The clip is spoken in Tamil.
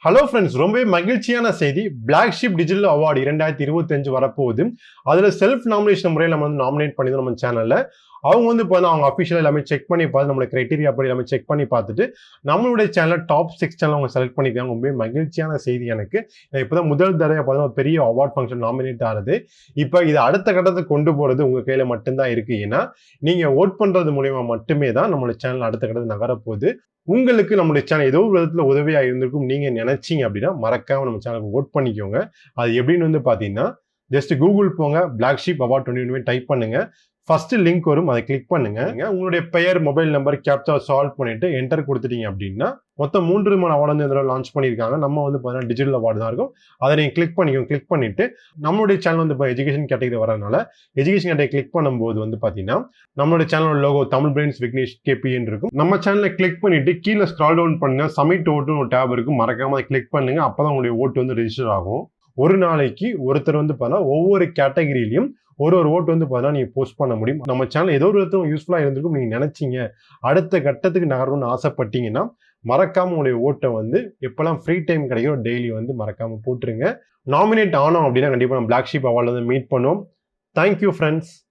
ஹலோ ஃப்ரெண்ட்ஸ், ரொம்பவே மகிழ்ச்சியான செய்தி. பிளாக் ஷீப் டிஜிட்டல் அவார்டு 2025 வரப்போகுது. அதில் செல்ஃப் நாமினேஷன் முறையில் நம்ம வந்து நாமினேட் பண்ணியிருந்தோம் நம்ம சேனலில். அவங்க வந்து இப்போ அவங்க அஃபிஷியல் எல்லாமே செக் பண்ணி பார்த்து நம்மளோட கிரைட்டீரியா படி எல்லாமே செக் பண்ணி பார்த்துட்டு நம்மளுடைய சேனல் டாப் 6 சேனல் அவங்க செலக்ட் பண்ணியிருக்காங்க. ரொம்பவே மகிழ்ச்சியான செய்தி எனக்கு. இப்போ தான் முதல் தடவை பார்த்தா பெரிய அவார்ட் ஃபங்க்ஷன் நாமினேட் ஆகுது. இப்போ இது அடுத்த கட்டத்துக்கு கொண்டு போகிறது உங்கள் கையில் மட்டும்தான் இருக்குது. ஏன்னா நீங்கள் ஓட் பண்ணுறது மூலியமாக மட்டுமே தான் நம்மளோட சேனல் அடுத்த கட்டத்துக்கு நகரப்போகுது. உங்களுக்கு நம்மளுடைய சேனல் ஏதோ ஒரு விதத்துல உதவியா இருந்திருக்கும் நீங்க நினைச்சீங்க அப்படின்னா மறக்காம நம்ம சேனலுக்கு ஓட் பண்ணிக்கோங்க. அது எப்படின்னு வந்து பாத்தீங்கன்னா, ஜஸ்ட் கூகுள் போங்க, பிளாக் ஷீப் அவார்ட் 2020 டைப் பண்ணுங்க. ஃபர்ஸ்ட் லிங்க் வரும், அதை கிளிக் பண்ணுங்க. உங்களுடைய பெயர், மொபைல் நம்பர், கேப்சா சால்வ் பண்ணிட்டு என்டர் கொடுத்துட்டீங்க அப்படின்னா மொத்தம் 3 விதமான அவார்டு வந்து இந்த லான்ச் பண்ணியிருக்காங்க. நம்ம வந்து பார்த்தீங்கன்னா டிஜிட்டல் அவார்டு தான் இருக்கும். அதை நீங்கள் கிளிக் பண்ணிக்கோங்க. கிளிக் பண்ணிட்டு நம்மளுடைய சேனல் வந்து இப்போ எஜுகேஷன் கேட்டகரி வரதுனால எஜுகேஷன் கேட்டகரி கிளிக் பண்ணும்போது வந்து பார்த்தீங்கன்னா நம்மளுடைய சேனலோட லோகோ தமிழ் பிரெயின்ஸ் விக்னேஷ் கேபின்னு இருக்கும். நம்ம சேனலை கிளிக் பண்ணிட்டு கீழே ஸ்க்ரால் டவுன் பண்ணுங்க. சப்மிட் ஓட்டுன்னு ஒரு டேப் இருக்கும். மறக்காம அதை கிளிக் பண்ணுங்க. அப்பதான் உங்களுடைய ஓட்டு வந்து ரெஜிஸ்டர் ஆகும். ஒரு நாளைக்கு ஒருத்தர் வந்து பார்த்தீங்கன்னா ஒவ்வொரு கேட்டகரியிலையும் ஒரு ஓட்டு வந்து பார்த்தீங்கன்னா நீங்கள் போஸ்ட் பண்ண முடியும். நம்ம சேனல் ஏதோ ஒரு விதத்தில் யூஸ்ஃபுல்லாக இருந்திருக்கும் நீங்கள் நினைச்சீங்க அடுத்த கட்டத்துக்கு நகரணும்னு ஆசைப்பட்டீங்கன்னா மறக்காம உங்களுடைய ஓட்டை வந்து எப்பெல்லாம் ஃப்ரீ டைம் கிடைக்கும் டெய்லி வந்து மறக்காம போட்டுருங்க. நாமினேட் ஆனோம் அப்படின்னா கண்டிப்பாக நம்ம பிளாக் ஷீப் அவார்டில் வந்து மீட் பண்ணுவோம். Thank you friends.